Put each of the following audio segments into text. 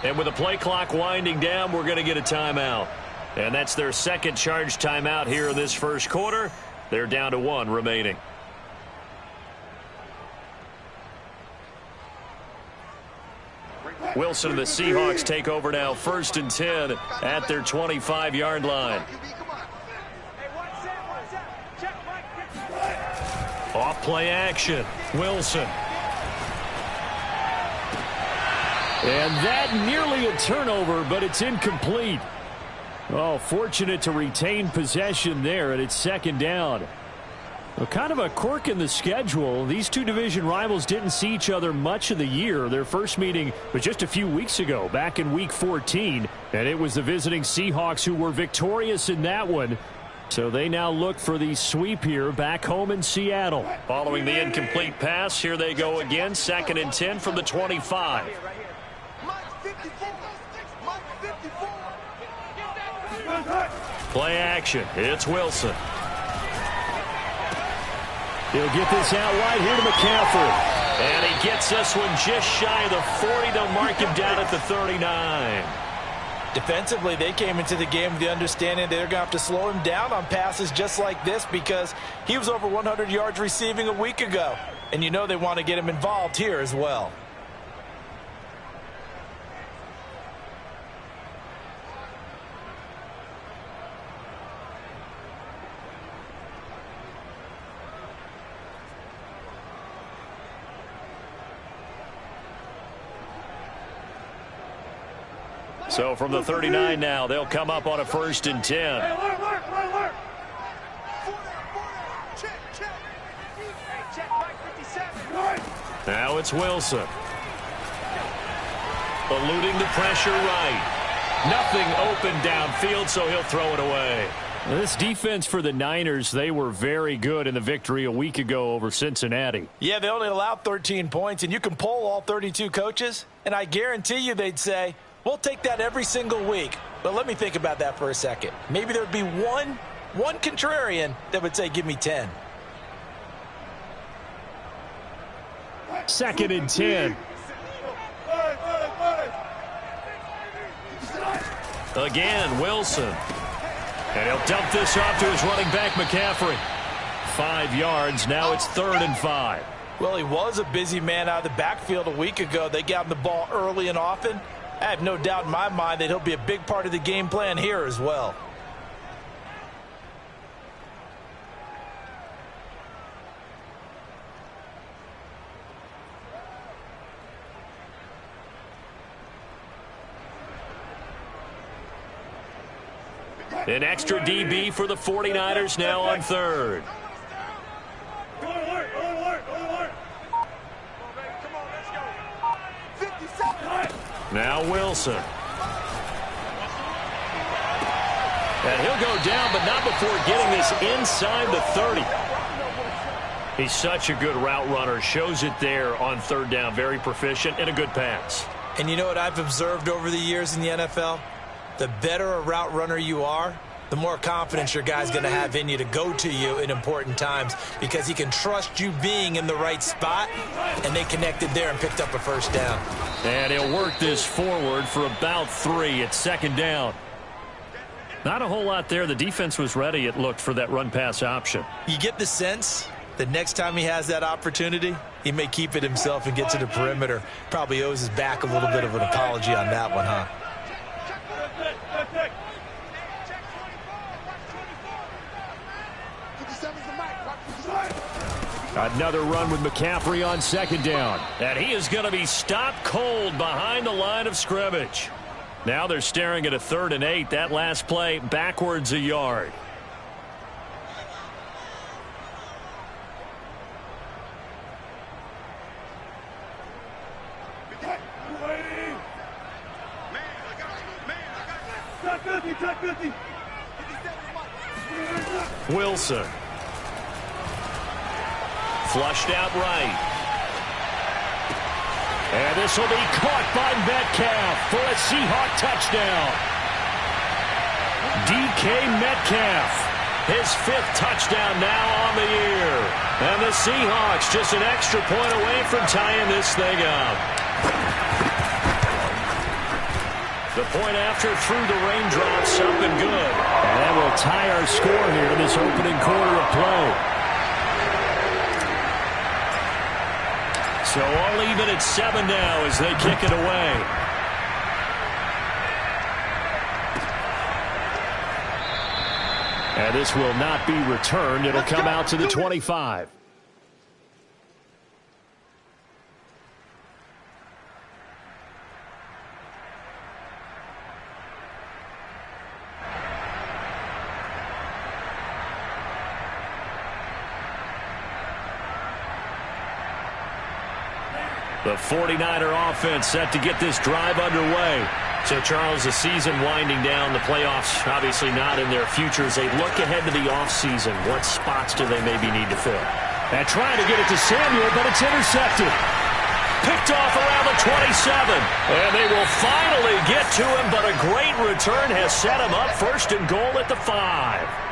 And with the play clock winding down, we're going to get a timeout. And that's their second charge timeout here in this first quarter. They're down to 1 remaining. Wilson and the Seahawks take over now, 1st and 10 at their 25-yard line. Off play action, Wilson. And that nearly a turnover, but it's incomplete. Oh, fortunate to retain possession there, and it's 2nd down. Well, kind of a quirk in the schedule. These two division rivals didn't see each other much of the year. Their first meeting was just a few weeks ago, back in Week 14. And it was the visiting Seahawks who were victorious in that one. So they now look for the sweep here back home in Seattle. Following the incomplete pass, here they go again. 2nd and 10 from the 25. Play action. It's Wilson. He'll get this out wide here to McCaffrey. And he gets this one just shy of the 40. They'll mark him down at the 39. Defensively, they came into the game with the understanding they're going to have to slow him down on passes just like this because he was over 100 yards receiving a week ago. And you know they want to get him involved here as well. So from the 39 now, they'll come up on a 1st and 10. Now it's Wilson. Eluding the pressure right. Nothing open downfield, so he'll throw it away. This defense for the Niners, they were very good in the victory a week ago over Cincinnati. Yeah, they only allowed 13 points, and you can poll all 32 coaches, and I guarantee you they'd say, we'll take that every single week. But let me think about that for a second. Maybe there'd be one contrarian that would say, give me 10. 2nd and 10. Again, Wilson. And he'll dump this off to his running back, McCaffrey. 5 yards. Now it's 3rd and 5. Well, he was a busy man out of the backfield a week ago. They got him the ball early and often. I have no doubt in my mind that he'll be a big part of the game plan here as well. An extra DB for the 49ers now on 3rd. Now Wilson. And he'll go down, but not before getting this inside the 30. He's such a good route runner. Shows it there on 3rd down. Very proficient and a good pass. And you know what I've observed over the years in the NFL? The better a route runner you are, the more confidence your guy's going to have in you to go to you in important times because he can trust you being in the right spot, and they connected there and picked up a 1st down. And he'll work this forward for about 3 at 2nd down. Not a whole lot there. The defense was ready, it looked, for that run-pass option. You get the sense that next time he has that opportunity, he may keep it himself and get to the perimeter. Probably owes his back a little bit of an apology on that one, huh? Another run with McCaffrey on 2nd down. And he is going to be stopped cold behind the line of scrimmage. Now they're staring at a 3rd and 8. That last play backwards a yard. Wilson. Flushed out right. And this will be caught by Metcalf for a Seahawk touchdown. DK Metcalf, his 5th touchdown now on the year. And the Seahawks just an extra point away from tying this thing up. The point after through the raindrops, up and good. And that will tie our score here in this opening quarter of play. So all even at 7 now as they kick it away. And this will not be returned. It'll come out to the 25. The 49er offense set to get this drive underway. So, Charles, the season winding down, the playoffs obviously not in their future. As they look ahead to the offseason, what spots do they maybe need to fill? And trying to get it to Samuel, but it's intercepted. Picked off around the 27. And they will finally get to him, but a great return has set him up first and goal at the 5.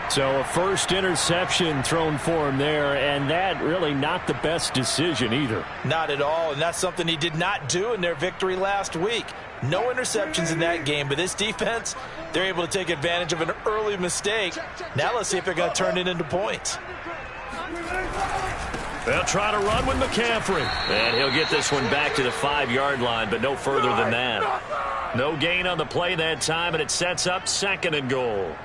So a first interception thrown for him there, and that really not the best decision either. Not at all, and that's something he did not do in their victory last week. No interceptions in that game, but this defense, they're able to take advantage of an early mistake. Now let's see if they're going to turn it into points. They'll try to run with McCaffrey. And he'll get this one back to the 5-yard line, but no further than that. No gain on the play that time, and it sets up second and goal.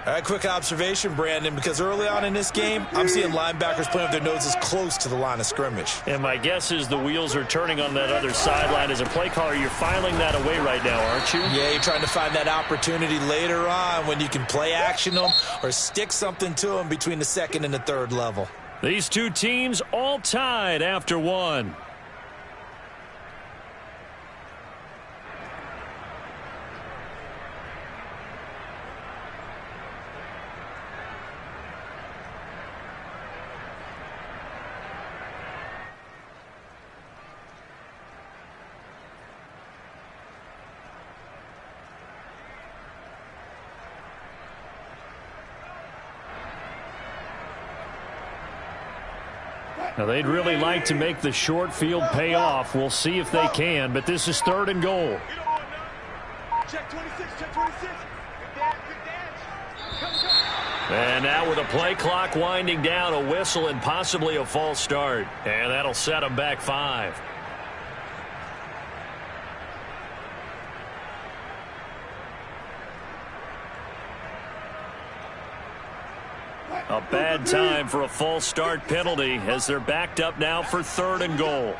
All right, quick observation, Brandon, because early on in this game, I'm seeing linebackers playing with their noses close to the line of scrimmage. And my guess is the wheels are turning on that other sideline. As a play caller, you're filing that away right now, aren't you? Yeah, you're trying to find that opportunity later on when you can play action them or stick something to them between the second and the third level. These two teams all tied after one. Now, they'd really like to make the short field pay off. We'll see if they can, but this is third and goal. Check 26, check 26. And now with a play clock winding down, a whistle and possibly a false start. And that'll set them back 5. A bad time for a false start penalty as they're backed up now for third and goal.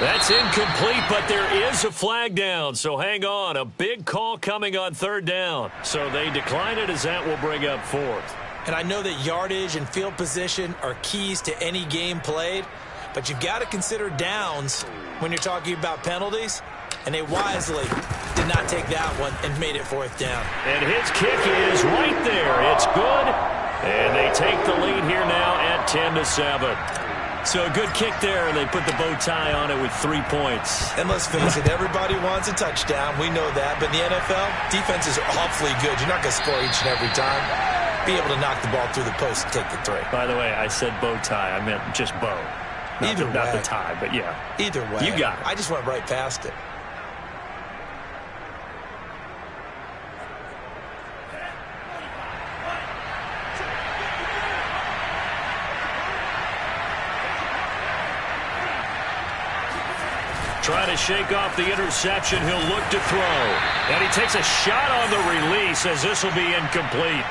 That's incomplete, but there is a flag down, so hang on. A big call coming on third down. So they decline it as that will bring up fourth. And I know that yardage and field position are keys to any game played, but you've got to consider downs when you're talking about penalties, and they wisely did not take that one and made it fourth down. And his kick is right there. It's good, and they take the lead here now at 10-7. So a good kick there, and they put the bow tie on it with 3 points. And let's face it, everybody wants a touchdown. We know that. But in the NFL, defenses are awfully good. You're not going to score each and every time. Be able to knock the ball through the post and take the 3. By the way, I said bow tie. I meant just bow. Not the tie, but yeah. Either way. You got it. I just went right past it. Trying to shake off the interception. He'll look to throw. And he takes a shot on the release as this will be incomplete.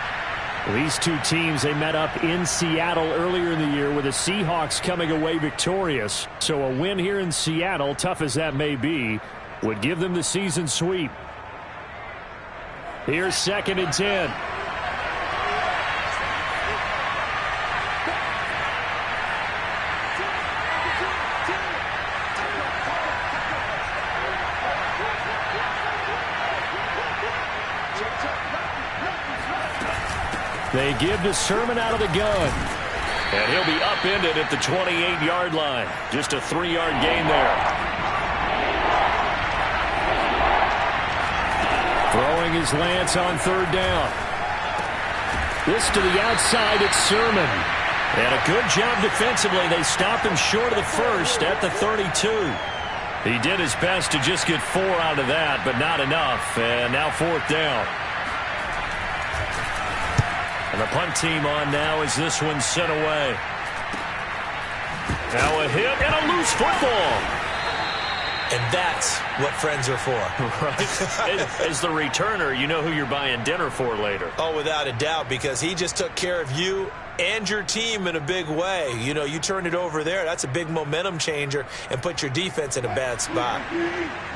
These two teams, they met up in Seattle earlier in the year with the Seahawks coming away victorious. So a win here in Seattle, tough as that may be, would give them the season sweep. Here's 2nd and 10. They give to Sermon out of the gun. And he'll be upended at the 28-yard line. Just a 3-yard gain there. Throwing his Lance on 3rd down. This to the outside, it's Sermon. And a good job defensively. They stopped him short of the first at the 32. He did his best to just get 4 out of that, but not enough. And now 4th down. And the punt team on now as this one's sent away. Now a hit and a loose football. And that's what friends are for. Right. As the returner, you know who you're buying dinner for later. Oh, without a doubt, because he just took care of you and your team in a big way. You know, you turned it over there. That's a big momentum changer and put your defense in a bad spot.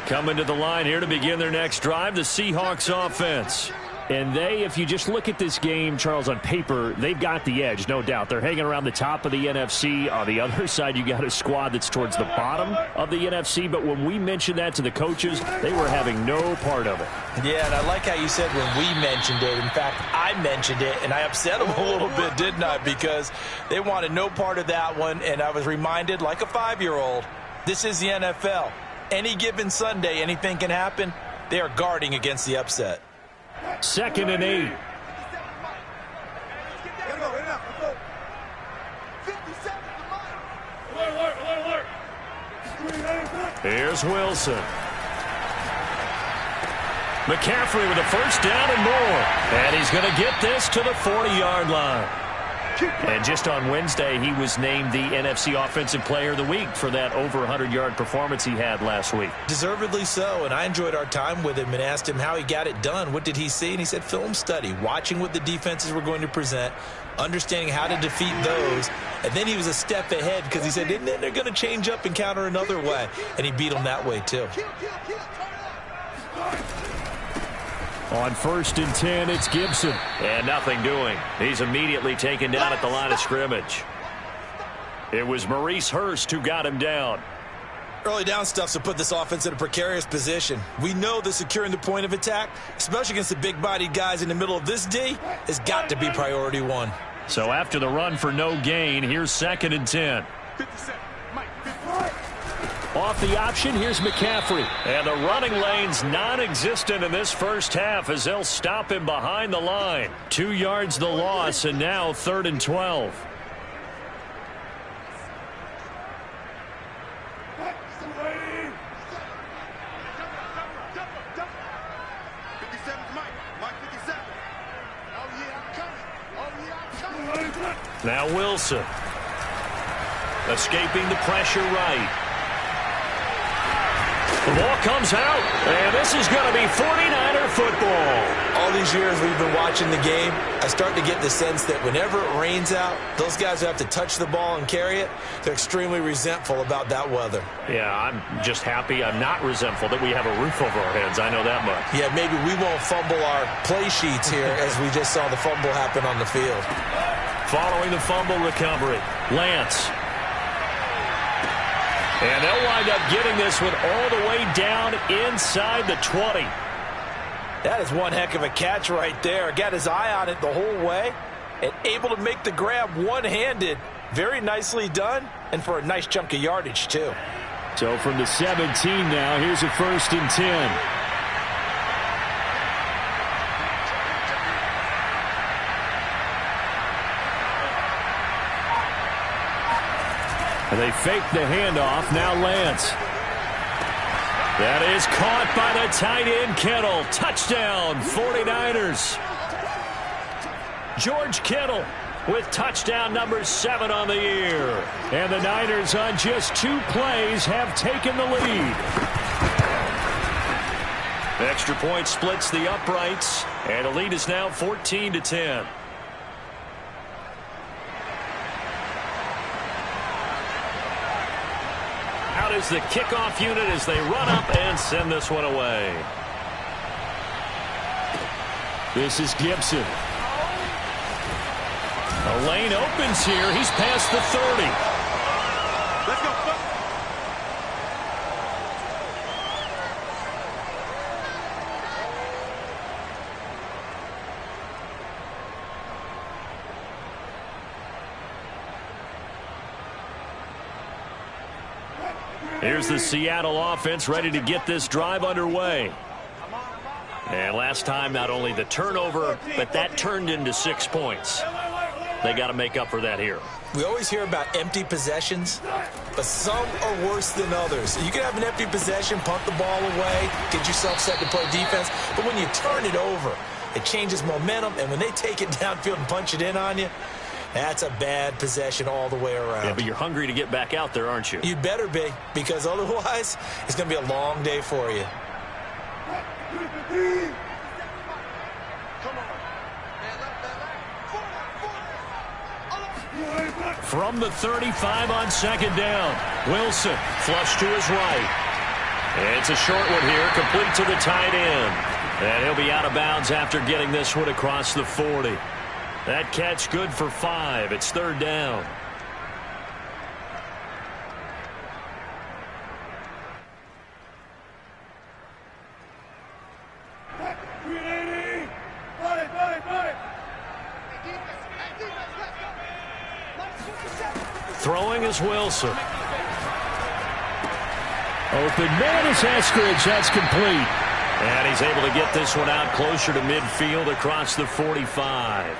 Coming to the line here to begin their next drive, the Seahawks offense. And if you just look at this game, Charles, on paper, they've got the edge, no doubt. They're hanging around the top of the NFC. On the other side, you got a squad that's towards the bottom of the NFC. But when we mentioned that to the coaches, they were having no part of it. Yeah, and I like how you said when we mentioned it. In fact, I mentioned it, and I upset them a little bit, didn't I? Because they wanted no part of that one, and I was reminded, like a 5-year-old, this is the NFL. Any given Sunday, anything can happen. They are guarding against the upset. 2nd and 8. Here's Wilson. McCaffrey with a 1st down and more. And he's going to get this to the 40-yard line. And just on Wednesday, he was named the NFC Offensive Player of the Week for that over 100-yard performance he had last week. Deservedly so, and I enjoyed our time with him and asked him how he got it done. What did he see? And he said film study, watching what the defenses were going to present, understanding how to defeat those. And then he was a step ahead because he said, and then they're going to change up and counter another way. And he beat them that way, too. On 1st and 10, it's Gibson. And nothing doing. He's immediately taken down at the line of scrimmage. It was Maurice Hurst who got him down. Early down stuff to put this offense in a precarious position. We know that securing the point of attack, especially against the big-bodied guys in the middle of this D, has got to be priority 1. So after the run for no gain, here's 2nd and 10. 57. Mike, 50. Off the option, here's McCaffrey. And the running lane's non-existent in this first half as they'll stop him behind the line. 2 yards the loss, and now 3rd and 12. Now Wilson. Escaping the pressure right. The ball comes out, and this is going to be 49er football. All these years we've been watching the game, I start to get the sense that whenever it rains out, those guys who have to touch the ball and carry it, they're extremely resentful about that weather. Yeah, I'm just happy I'm not resentful that we have a roof over our heads. I know that much. Yeah, maybe we won't fumble our play sheets here as we just saw the fumble happen on the field. Following the fumble recovery, Lance. And they'll wind up getting this one all the way down inside the 20. That is one heck of a catch right there. Got his eye on it the whole way and able to make the grab one-handed. Very nicely done, and for a nice chunk of yardage, too. So from the 17 now, here's a 1st and 10. They fake the handoff. Now Lance. That is caught by the tight end, Kittle. Touchdown, 49ers. George Kittle with touchdown number 7 on the year. And the Niners on just 2 plays have taken the lead. Extra point splits the uprights, and the lead is now 14-10. Out is the kickoff unit as they run up and send this one away. This is Gibson. A lane opens here. He's past the 30. Let's go. Here's the Seattle offense ready to get this drive underway. And last time, not only the turnover, but that turned into 6 points. They got to make up for that here. We always hear about empty possessions, but some are worse than others. You can have an empty possession, punt the ball away, get yourself set to play defense, but when you turn it over, it changes momentum, and when they take it downfield and punch it in on you, that's a bad possession all the way around. Yeah, but you're hungry to get back out there, aren't you? You better be, because otherwise, it's going to be a long day for you. From the 35 on second down, Wilson flush to his right. It's a short one here, complete to the tight end. And he'll be out of bounds after getting this one across the 40. That catch good for 5. It's third down. Throwing is Wilson. Open man is Eskridge. That's complete. And he's able to get this one out closer to midfield across the 45.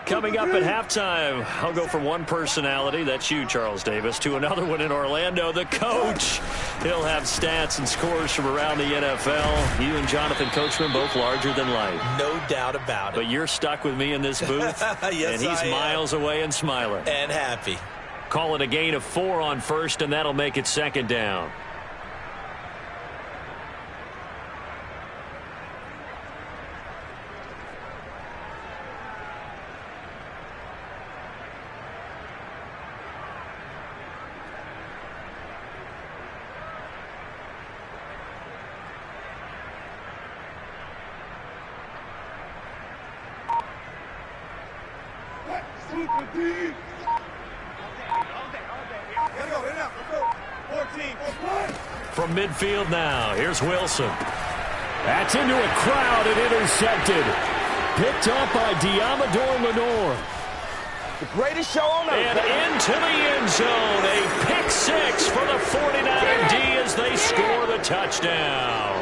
Coming up at halftime, I'll go from one personality, that's you, Charles Davis, to another one in Orlando, the coach. He'll have stats and scores from around the NFL. You and Jonathan Coachman, both larger than life. No doubt about it. But you're stuck with me in this booth, yes, and he's miles away and smiling. And happy. Call it a gain of 4 on first, and that'll make it second down. From midfield now, here's Wilson. That's into a crowd and intercepted. Picked up by Diamador Lenore. The greatest show on earth. And into the end zone. A pick 6 for the 49er D as they score the touchdown.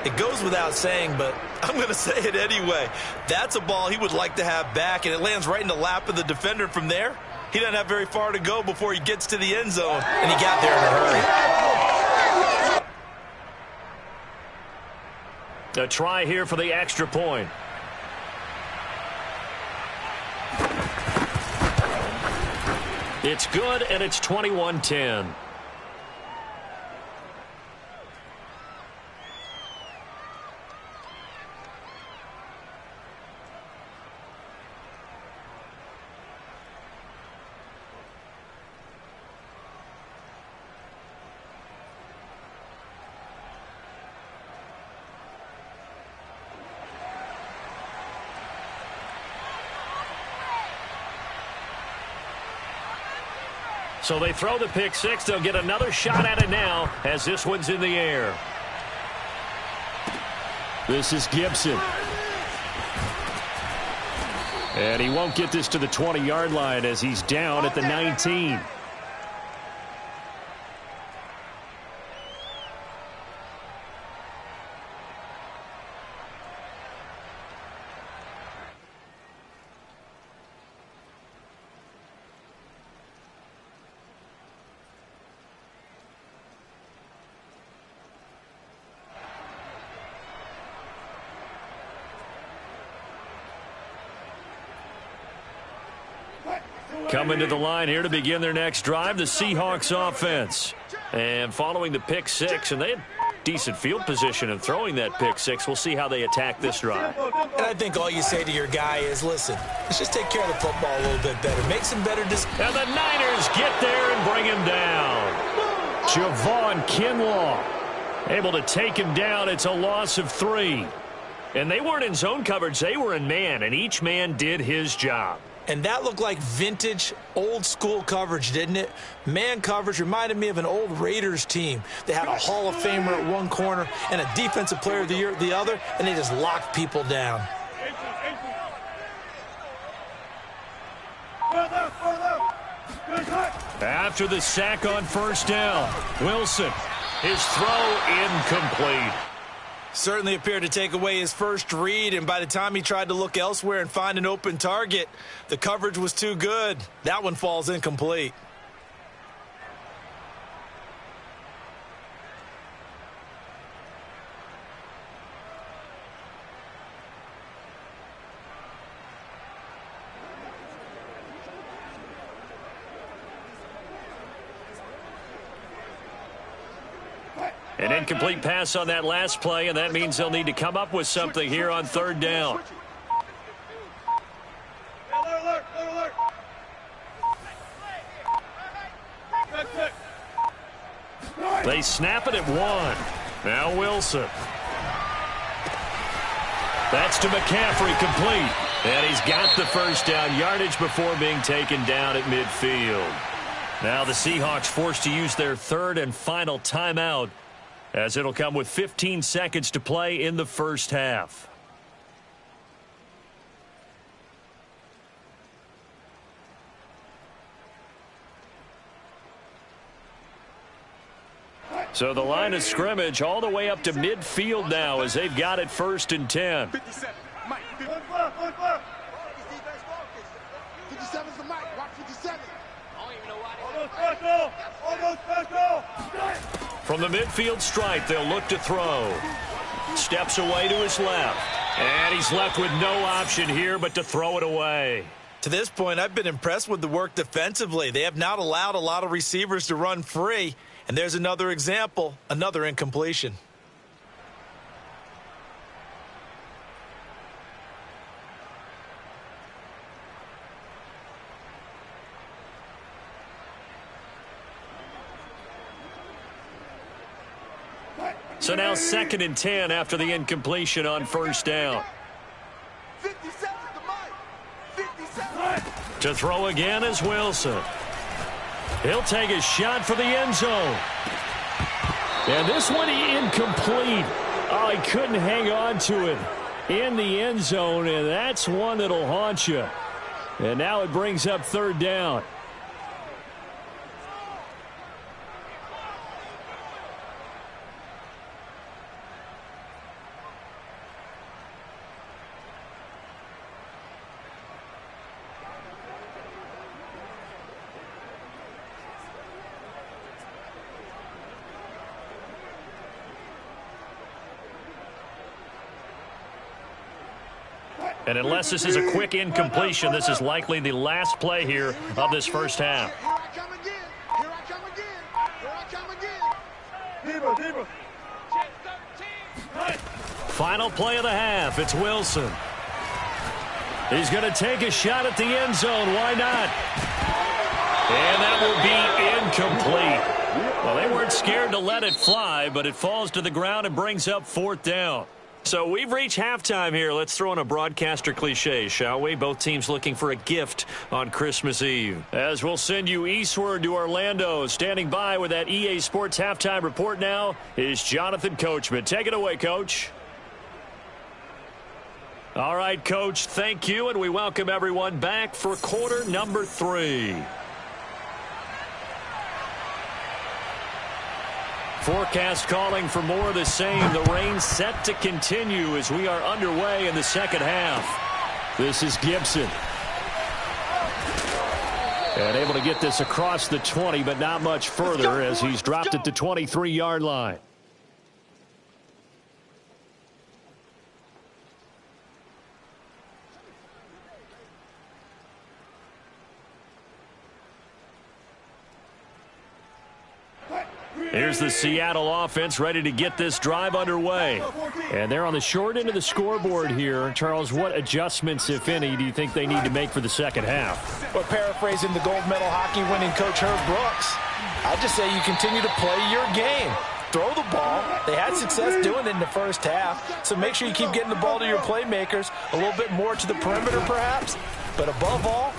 It goes without saying, but I'm going to say it anyway. That's a ball he would like to have back, and it lands right in the lap of the defender. From there, he doesn't have very far to go before he gets to the end zone, and he got there in a hurry. A try here for the extra point. It's good, and it's 21-10. So they throw the pick 6. They'll get another shot at it now as this one's in the air. This is Gibson. And he won't get this to the 20-yard line as he's down at the 19. Coming to the line here to begin their next drive, the Seahawks offense. And following the pick 6, and they had decent field position in throwing that pick 6. We'll see how they attack this drive. And I think all you say to your guy is, listen, let's just take care of the football a little bit better. Make some better decisions. And the Niners get there and bring him down. Javon Kinlaw able to take him down. It's a loss of 3. And they weren't in zone coverage. They were in man, and each man did his job. And that looked like vintage, old-school coverage, didn't it? Man coverage reminded me of an old Raiders team. They had a Hall of Famer at one corner and a Defensive Player of the Year at the other, and they just locked people down. After the sack on first down, Wilson, his throw incomplete. Certainly appeared to take away his first read, and by the time he tried to look elsewhere and find an open target, the coverage was too good. That one falls incomplete. An incomplete pass on that last play, and that means they'll need to come up with something here on third down. They snap it at one. Now Wilson. That's to McCaffrey, complete. And he's got the first down, yardage before being taken down at midfield. Now the Seahawks forced to use their third and final timeout, as it'll come with 15 seconds to play in the first half. So the line of scrimmage all the way up to midfield now as they've got it 1st and 10. 57. Mike, 57. 57's the Mike. Watch 57. From the midfield stripe, they'll look to throw. Steps away to his left. And he's left with no option here but to throw it away. To this point, I've been impressed with the work defensively. They have not allowed a lot of receivers to run free. And there's another example, another incompletion. So now 2nd and 10 after the incompletion on first down. 57 to Mike. 57. To throw again is Wilson. He'll take a shot for the end zone. And this one incomplete. Oh, he couldn't hang on to it in the end zone, and that's one that'll haunt you. And now it brings up 3rd down. And unless this is a quick incompletion, this is likely the last play here of this first half. Here I come again. Here I come again. Here I come again. Final play of the half. It's Wilson. He's going to take a shot at the end zone. Why not? And that will be incomplete. Well, they weren't scared to let it fly, but it falls to the ground and brings up 4th down. So we've reached halftime here. Let's throw in a broadcaster cliche, shall we? Both teams looking for a gift on Christmas Eve. As we'll send you eastward to Orlando. Standing by with that EA Sports halftime report now is Jonathan Coachman. Take it away, Coach. All right, Coach, thank you, and we welcome everyone back for quarter number 3. Forecast calling for more of the same. The rain set to continue as we are underway in the second half. This is Gibson. And able to get this across the 20, but not much further as he's dropped at the 23-yard line. Here's the Seattle offense ready to get this drive underway. And they're on the short end of the scoreboard here. Charles, what adjustments, if any, do you think they need to make for the second half? Well, paraphrasing the gold medal hockey winning coach Herb Brooks, I'd just say you continue to play your game. Throw the ball. They had success doing it in the first half, so make sure you keep getting the ball to your playmakers, a little bit more to the perimeter perhaps. But above all,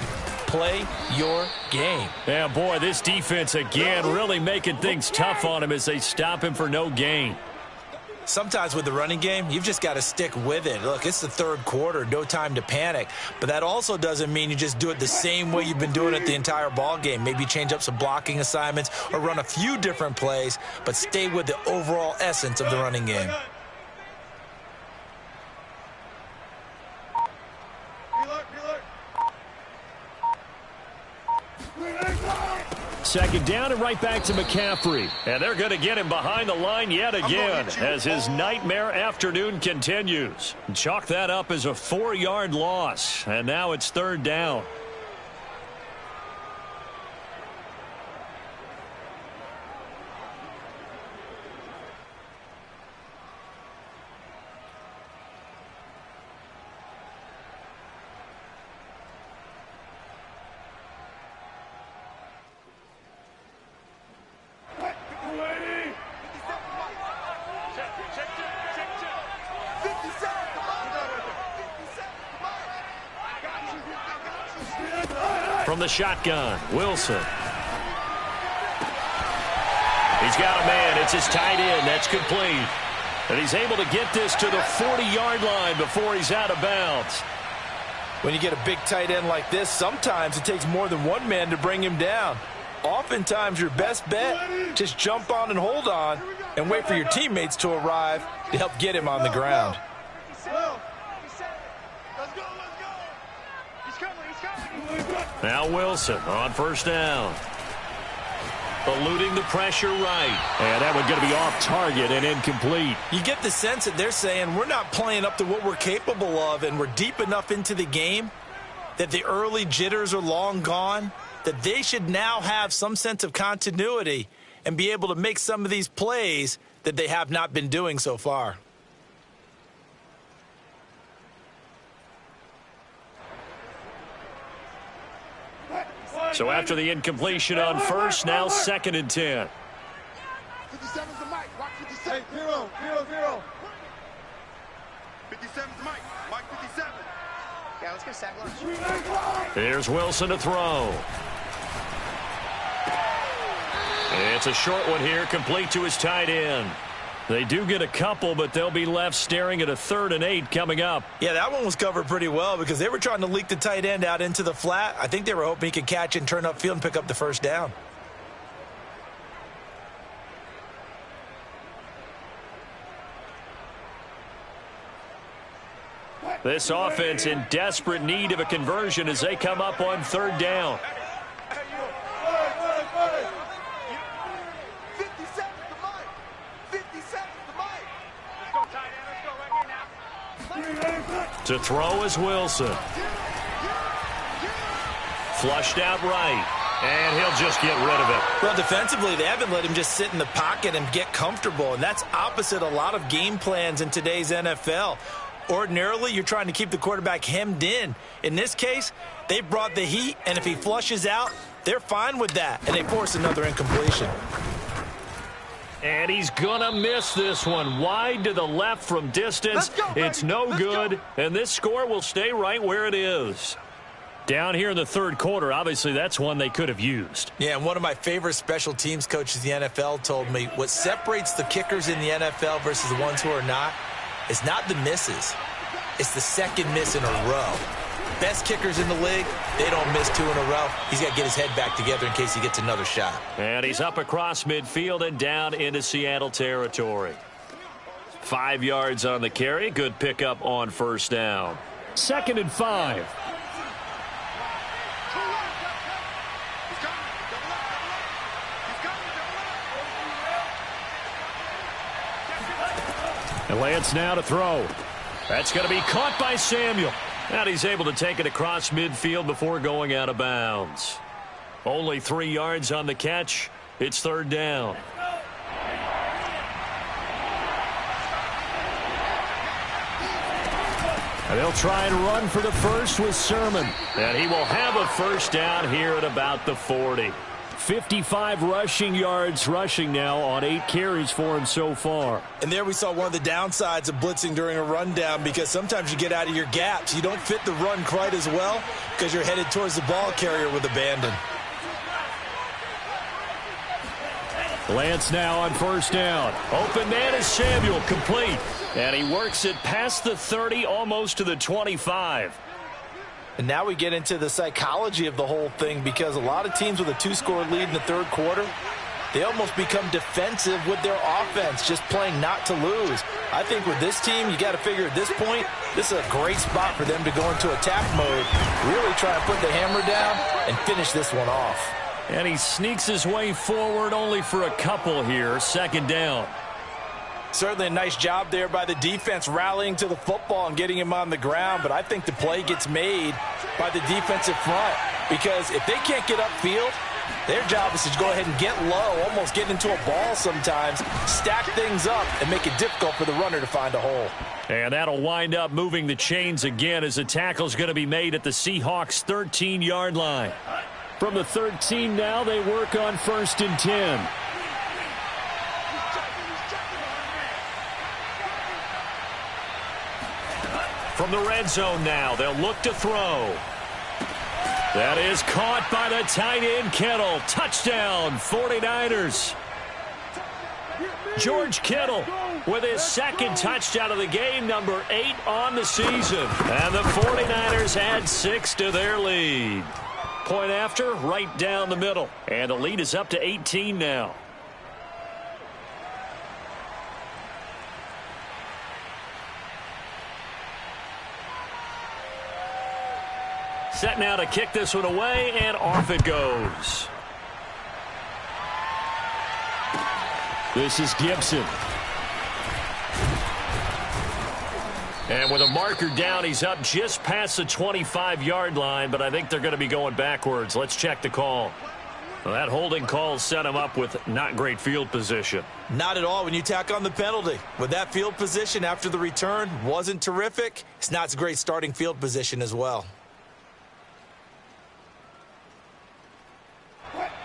play your game. Yeah, boy, this defense again really making things tough on him as they stop him for no gain. Sometimes with the running game, you've just got to stick with it. Look, it's the third quarter, no time to panic. But that also doesn't mean you just do it the same way you've been doing it the entire ball game. Maybe change up some blocking assignments or run a few different plays, but stay with the overall essence of the running game. Second down and right back to McCaffrey. And they're going to get him behind the line yet again as his nightmare afternoon continues. Chalk that up as a 4-yard loss. And now it's third down. From the shotgun, Wilson. He's got a man. It's his tight end. That's complete. And he's able to get this to the 40-yard line before he's out of bounds. When you get a big tight end like this, sometimes it takes more than one man to bring him down. Oftentimes, your best bet, just jump on and hold on and wait for your teammates to arrive to help get him on the ground. Now Wilson on first down. Eluding the pressure right. And that one going to be off target and incomplete. You get the sense that they're saying we're not playing up to what we're capable of, and we're deep enough into the game that the early jitters are long gone, that they should now have some sense of continuity and be able to make some of these plays that they have not been doing so far. So after the incompletion on first, now 2nd and 10. 57's the mic. Watch 57. Hey, 0, 0, 0. 57's the mic. Mike 57. Yeah, let's get a sack lunch. Here's Wilson to throw. It's a short one here, complete to his tight end. They do get a couple, but they'll be left staring at a 3rd and 8 coming up. Yeah, that one was covered pretty well because they were trying to leak the tight end out into the flat. I think they were hoping he could catch it and turn upfield and pick up the first down. This offense in desperate need of a conversion as they come up on 3rd down. To throw is Wilson. Flushed out right. And he'll just get rid of it. Well, defensively, they haven't let him just sit in the pocket and get comfortable. And that's opposite a lot of game plans in today's NFL. Ordinarily, you're trying to keep the quarterback hemmed in. In this case, they brought the heat, and if he flushes out, they're fine with that. And they force another incompletion. And he's going to miss this one. Wide to the left from distance. It's no good. And this score will stay right where it is. Down here in the 3rd quarter, obviously that's one they could have used. Yeah, and one of my favorite special teams coaches in the NFL told me what separates the kickers in the NFL versus the ones who are not is not the misses. It's the second miss in a row. Best kickers in the league, they don't miss 2 in a row. He's got to get his head back together in case he gets another shot. And he's up across midfield and down into Seattle territory. 5 yards on the carry. Good pickup on first down. 2nd and 5. And Lance now to throw. That's going to be caught by Samuel. And he's able to take it across midfield before going out of bounds. Only 3 yards on the catch. It's 3rd down. And they'll try and run for the first with Sermon. And he will have a first down here at about the 40. 55 rushing yards rushing now on 8 carries for him so far. And there we saw one of the downsides of blitzing during a rundown, because sometimes you get out of your gaps. You don't fit the run quite as well because you're headed towards the ball carrier with abandon. Lance now on first down. Open man is Samuel, complete. And he works it past the 30, almost to the 25. And now we get into the psychology of the whole thing, because a lot of teams with a 2-score lead in the third quarter, they almost become defensive with their offense, just playing not to lose. I think with this team, you got to figure at this point, this is a great spot for them to go into attack mode, really try to put the hammer down and finish this one off. And he sneaks his way forward only for a couple here. Second down. Certainly a nice job there by the defense rallying to the football and getting him on the ground, but I think the play gets made by the defensive front, because if they can't get upfield, their job is to go ahead and get low, almost get into a ball sometimes, stack things up, and make it difficult for the runner to find a hole. And that'll wind up moving the chains again, as the tackle's going to be made at the Seahawks' 13-yard line. From the 13 now, they work on 1st and 10. From the red zone now, they'll look to throw. That is caught by the tight end, Kittle. Touchdown, 49ers. George Kittle with his second touchdown of the game, number 8 on the season. And the 49ers add 6 to their lead. Point after, right down the middle. And the lead is up to 18 now. Set now to kick this one away, and off it goes. This is Gibson. And with a marker down, he's up just past the 25-yard line, but I think they're going to be going backwards. Let's check the call. Well, that holding call set him up with not great field position. Not at all when you tack on the penalty. With that field position after the return wasn't terrific, it's not a great starting field position as well.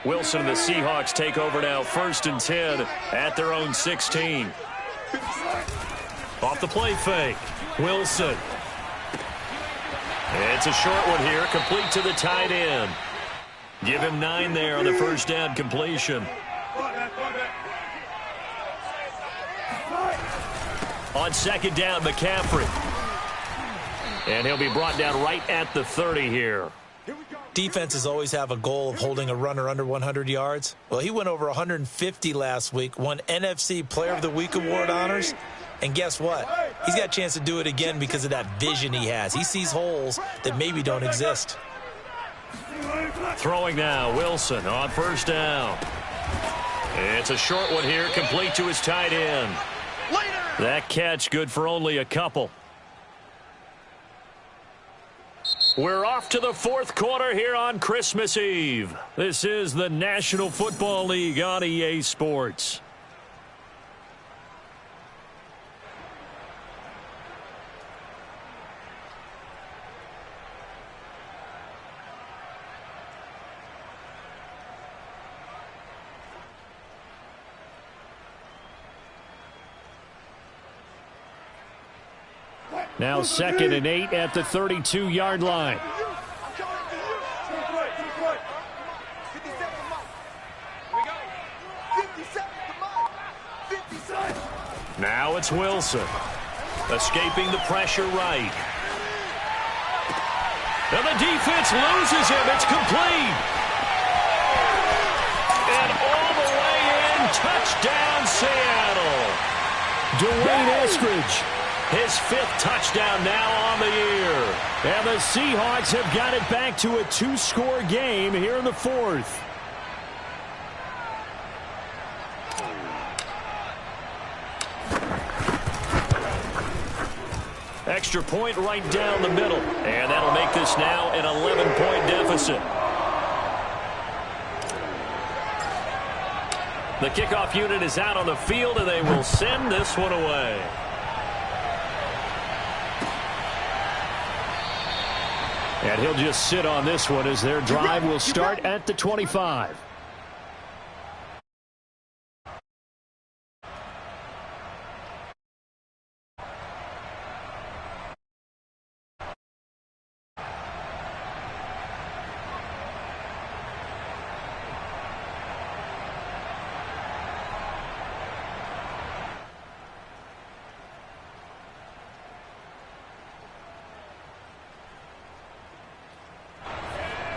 Wilson and the Seahawks take over now, 1st and 10 at their own 16. Off the play fake, Wilson. It's a short one here, complete to the tight end. Give him 9 there on the first down completion. On second down, McCaffrey. And he'll be brought down right at the 30 here. Defenses always have a goal of holding a runner under 100 yards. Well, he went over 150 last week, won NFC Player of the Week award honors. And guess what? He's got a chance to do it again because of that vision he has. He sees holes that maybe don't exist. Throwing now, Wilson on first down. It's a short one here, complete to his tight end. That catch good for only a couple. We're off to the fourth quarter here on Christmas Eve. This is the National Football League on EA Sports. Now 2nd and 8 at the 32-yard line. Now it's Wilson. Escaping the pressure right. And the defense loses him. It's complete. And all the way in. Touchdown, Seattle. Dwayne Eskridge. His 5th touchdown now on the year. And the Seahawks have got it back to a 2-score game here in the 4th. Extra point right down the middle. And that'll make this now an 11-point deficit. The kickoff unit is out on the field, and they will send this one away. And he'll just sit on this one as their drive will start at the 25.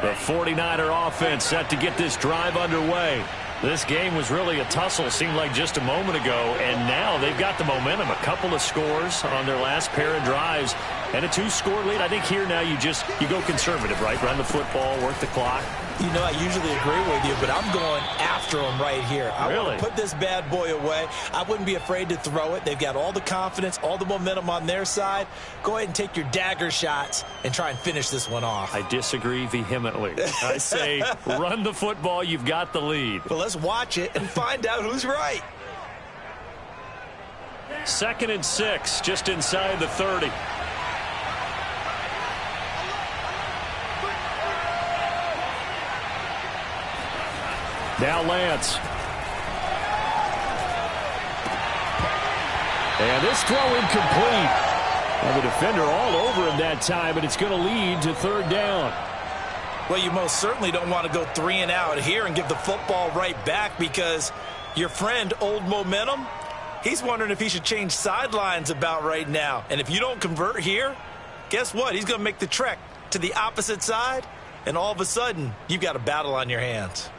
The 49er offense set to get this drive underway. This game was really a tussle, seemed like just a moment ago, and now they've got the momentum. A couple of scores on their last pair of drives and a 2-score lead. I think here now you go conservative, right? Run the football, work the clock. You know, I usually agree with you, but I'm going after them right here. I want to put this bad boy away. I wouldn't be afraid to throw it. They've got all the confidence, all the momentum on their side. Go ahead and take your dagger shots and try and finish this one off. I disagree vehemently. I say run the football. You've got the lead. Well, let's watch it and find out who's right. 2nd and 6, just inside the 30. Now Lance. And this throw incomplete. And the defender all over him that time, and it's going to lead to 3rd down. Well, you most certainly don't want to go 3 and out here and give the football right back, because your friend, Old Momentum, he's wondering if he should change sidelines about right now. And if you don't convert here, guess what? He's going to make the trek to the opposite side, and all of a sudden, you've got a battle on your hands.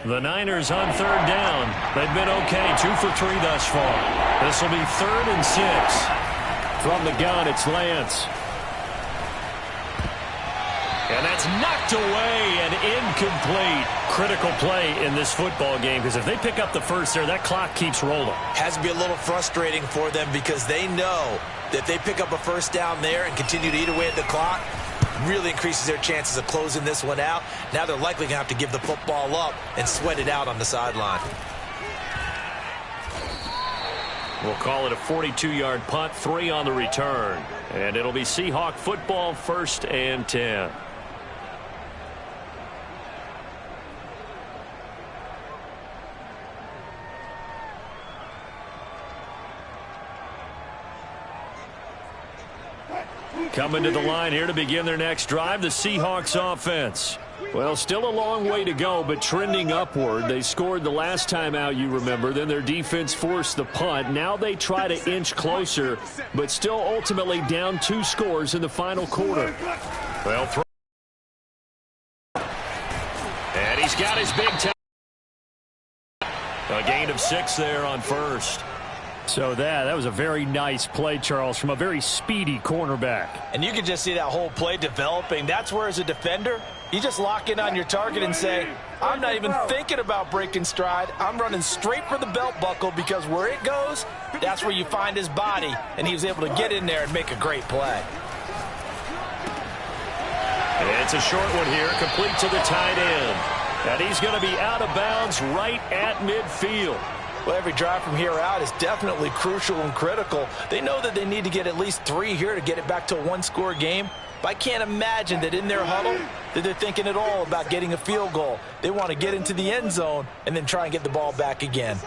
The Niners on 3rd down. They've been okay, 2 for 3 thus far. This will be 3rd and 6. From the gun, it's Lance. And that's knocked away and incomplete. Critical play in this football game, because if they pick up the first there, that clock keeps rolling. Has to be a little frustrating for them, because they know that if they pick up a first down there and continue to eat away at the clock, really increases their chances of closing this one out. Now they're likely going to have to give the football up and sweat it out on the sideline. We'll call it a 42-yard punt, 3 on the return. And it'll be Seahawk football, 1st and 10. Coming to the line here to begin their next drive, the Seahawks offense. Well, still a long way to go, but trending upward. They scored the last time out, you remember. Then their defense forced the punt. Now they try to inch closer, but still ultimately down 2 scores in the final quarter. Well, and he's got his big time. A gain of 6 there on 1st. So that was a very nice play, Charles, from a very speedy cornerback. And you can just see that whole play developing. That's where, as a defender, you just lock in on your target and say, I'm not even thinking about breaking stride. I'm running straight for the belt buckle, because where it goes, that's where you find his body. And he was able to get in there and make a great play. And it's a short one here, complete to the tight end. And he's going to be out of bounds right at midfield. Well, every drive from here out is definitely crucial and critical. They know that they need to get at least 3 here to get it back to a 1-score game. But I can't imagine that in their huddle that they're thinking at all about getting a field goal. They want to get into the end zone and then try and get the ball back again.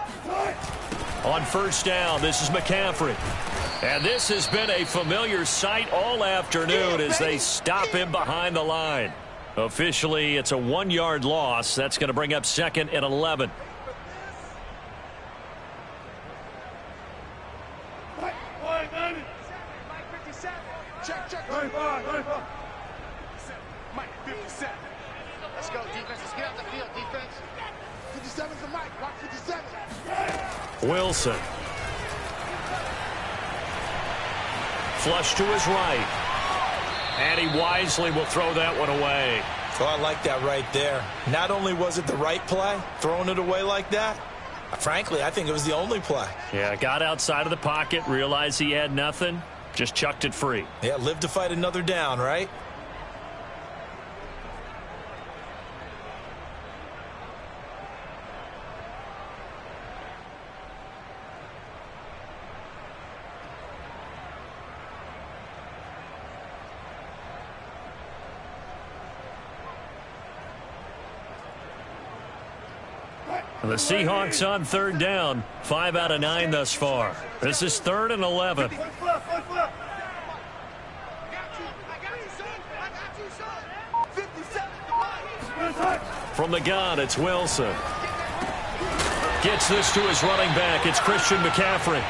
On 1st down, this is McCaffrey. And this has been a familiar sight all afternoon as they stop him behind the line. Officially, it's a 1-yard loss. That's going to bring up 2nd and 11. Check. Mike, 57. Let's go, defense. Let's get out the field, defense. 57's the Mike. Watch 57. Wilson. Flush to his right. And he wisely will throw that one away. So I like that right there. Not only was it the right play, throwing it away like that, frankly, I think it was the only play. Yeah, got outside of the pocket, realized he had nothing. Just chucked it free. Yeah, live to fight another down, right? The Seahawks on 3rd down. 5 out of 9 thus far. This is 3rd and 11. From the gun, it's Wilson. Gets this to his running back. It's Christian McCaffrey.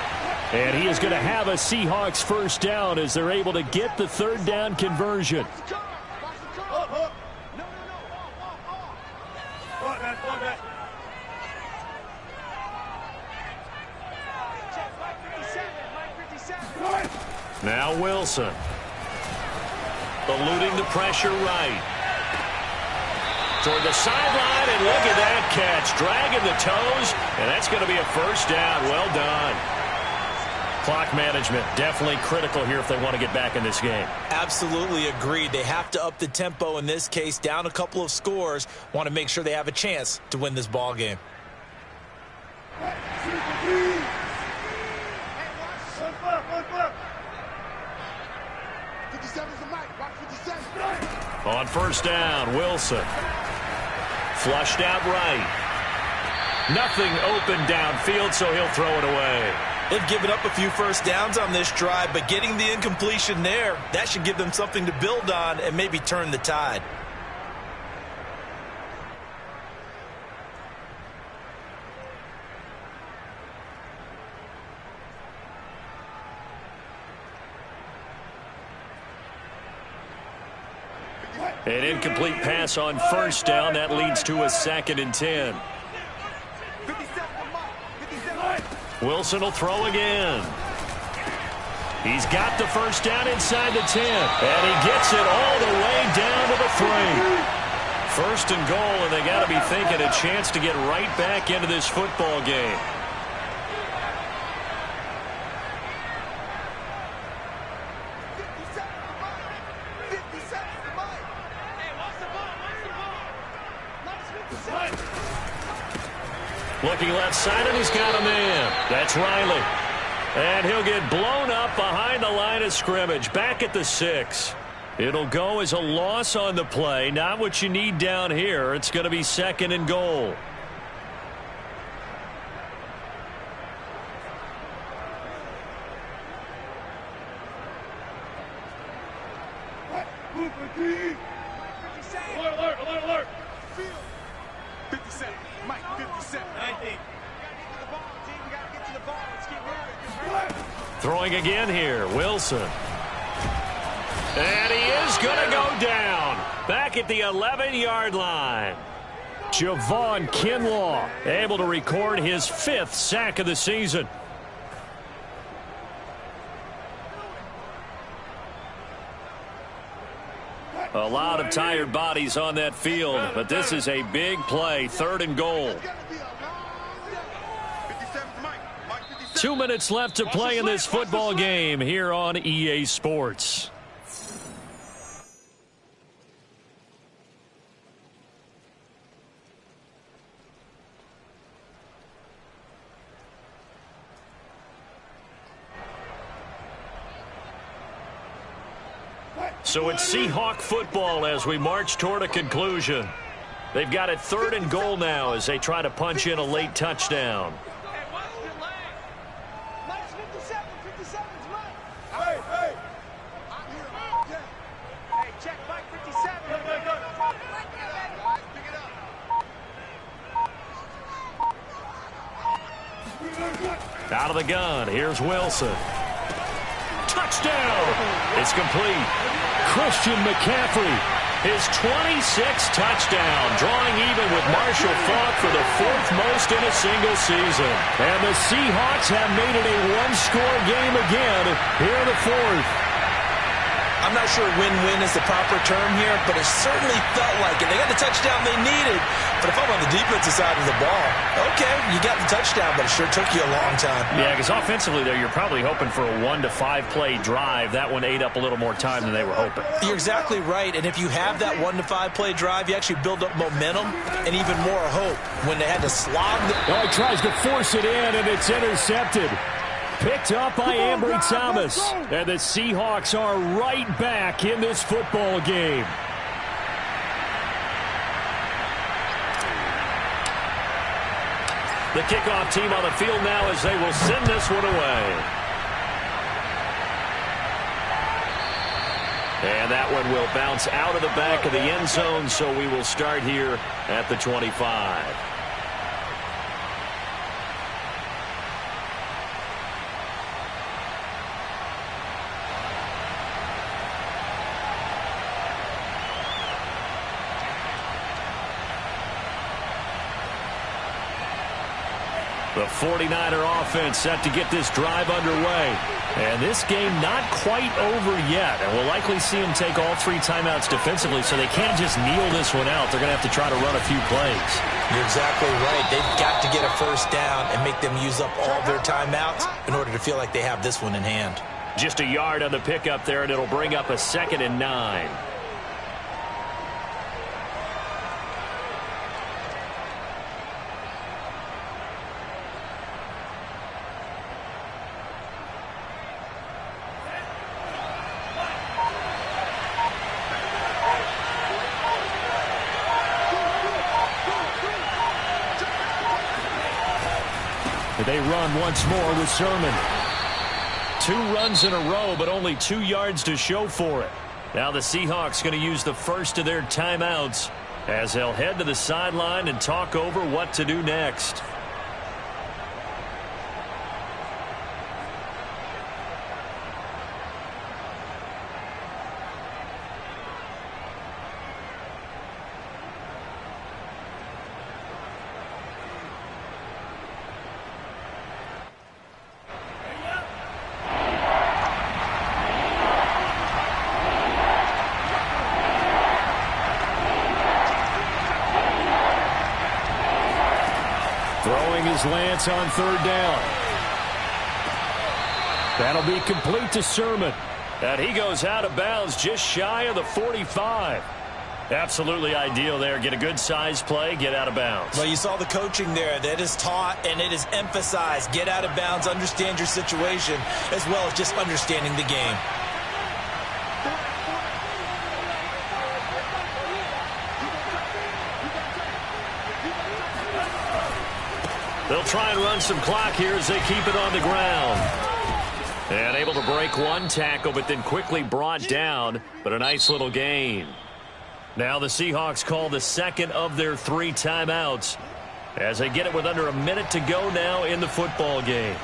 And he is going to have a Seahawks first down as they're able to get the third down conversion. Now Wilson. Eluding the pressure right. Toward the sideline, and look at that catch. Dragging the toes, and that's going to be a first down. Well done. Clock management definitely critical here if they want to get back in this game. Absolutely agreed. They have to up the tempo in this case, down a couple of scores. Want to make sure they have a chance to win this ball game. On first down, Wilson. Flushed out right. Nothing open downfield, so he'll throw it away. They've given up a few first downs on this drive, but getting the incompletion there, that should give them something to build on and maybe turn the tide. An incomplete pass on first down. That leads to a 2nd and 10. Wilson will throw again. He's got the first down inside the 10. And he gets it all the way down to the 3. First and goal, and they got to be thinking a chance to get right back into this football game. Looking left side, and he's got a man. That's Riley. And he'll get blown up behind the line of scrimmage, back at the 6. It'll go as a loss on the play. Not what you need down here. It's going to be 2nd and goal. Alert, alert, alert. 57. Mike, 57. 19. Throwing again here, Wilson. And he is going to go down. Back at the 11-yard line. Javon Kinlaw able to record his 5th sack of the season. A lot of tired bodies on that field, but this is a big play, 3rd and goal. 2 minutes left to play in this football game here on EA Sports. So it's Seahawk football as we march toward a conclusion. They've got it 3rd and goal now as they try to punch in a late touchdown. Out of the gun, here's Wilson. Touchdown! It's complete. Christian McCaffrey, his 26th touchdown, drawing even with Marshall Faulk for the 4th most in a single season. And the Seahawks have made it a one-score game again here in the 4th. I'm not sure win-win is the proper term here, but it certainly felt like it. They got the touchdown they needed, but if I'm on the defensive side of the ball, okay, you got the touchdown, but it sure took you a long time. Yeah, because offensively there, you're probably hoping for a 1 to 5 play drive. That one ate up a little more time than they were hoping. You're exactly right, and if you have that 1 to 5 play drive, you actually build up momentum and even more hope when they had to slog. Oh, he tries to force it in, and it's intercepted. Picked up by Ambry Thomas. And the Seahawks are right back in this football game. The kickoff team on the field now as they will send this one away. And that one will bounce out of the back of the end zone, so we will start here at the 25. The 49er offense set to get this drive underway. And this game not quite over yet. And we'll likely see them take all 3 timeouts defensively, so they can't just kneel this one out. They're going to have to try to run a few plays. You're exactly right. They've got to get a first down and make them use up all their timeouts in order to feel like they have this one in hand. Just a yard on the pickup there, and it'll bring up a 2nd and 9. They run once more with Sermon. 2 runs in a row, but only 2 yards to show for it. Now the Seahawks going to use the first of their timeouts as they'll head to the sideline and talk over what to do next. Throwing his Lance on 3rd down. That'll be complete to Sermon. And he goes out of bounds just shy of the 45. Absolutely ideal there. Get a good size play, get out of bounds. Well, you saw the coaching there. That is taught and it is emphasized. Get out of bounds, understand your situation, as well as just understanding the game. They'll try and run some clock here as they keep it on the ground. And able to break 1 tackle, but then quickly brought down. But a nice little gain. Now the Seahawks call the 2nd of their 3 timeouts as they get it with under a minute to go now in the football game.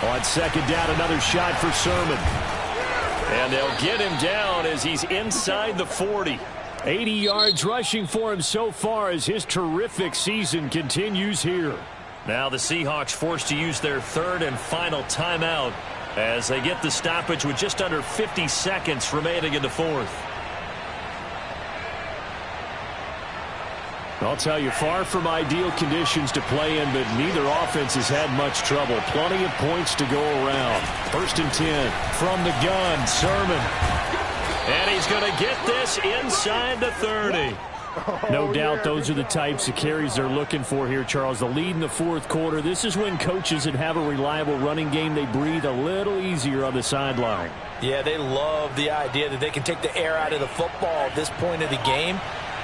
On 2nd down, another shot for Sermon. And they'll get him down as he's inside the 40. 80 yards rushing for him so far as his terrific season continues here. Now the Seahawks forced to use their 3rd and final timeout as they get the stoppage with just under 50 seconds remaining in the 4th. I'll tell you, far from ideal conditions to play in, but neither offense has had much trouble. Plenty of points to go around. 1st and 10 from the gun, Sermon. And he's going to get this inside the 30. No doubt those are the types of carries they're looking for here, Charles. The lead in the 4th quarter. This is when coaches that have a reliable running game, they breathe a little easier on the sideline. Yeah, they love the idea that they can take the air out of the football at this point of the game.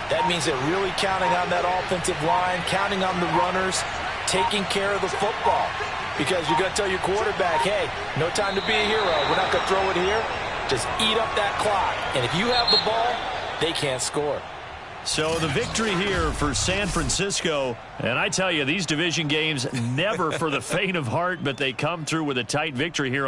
That means they're really counting on that offensive line, counting on the runners, taking care of the football. Because you're going to tell your quarterback, hey, no time to be a hero. We're not going to throw it here. Just eat up that clock. And if you have the ball, they can't score. So the victory here for San Francisco. And I tell you, these division games never for the faint of heart, but they come through with a tight victory here.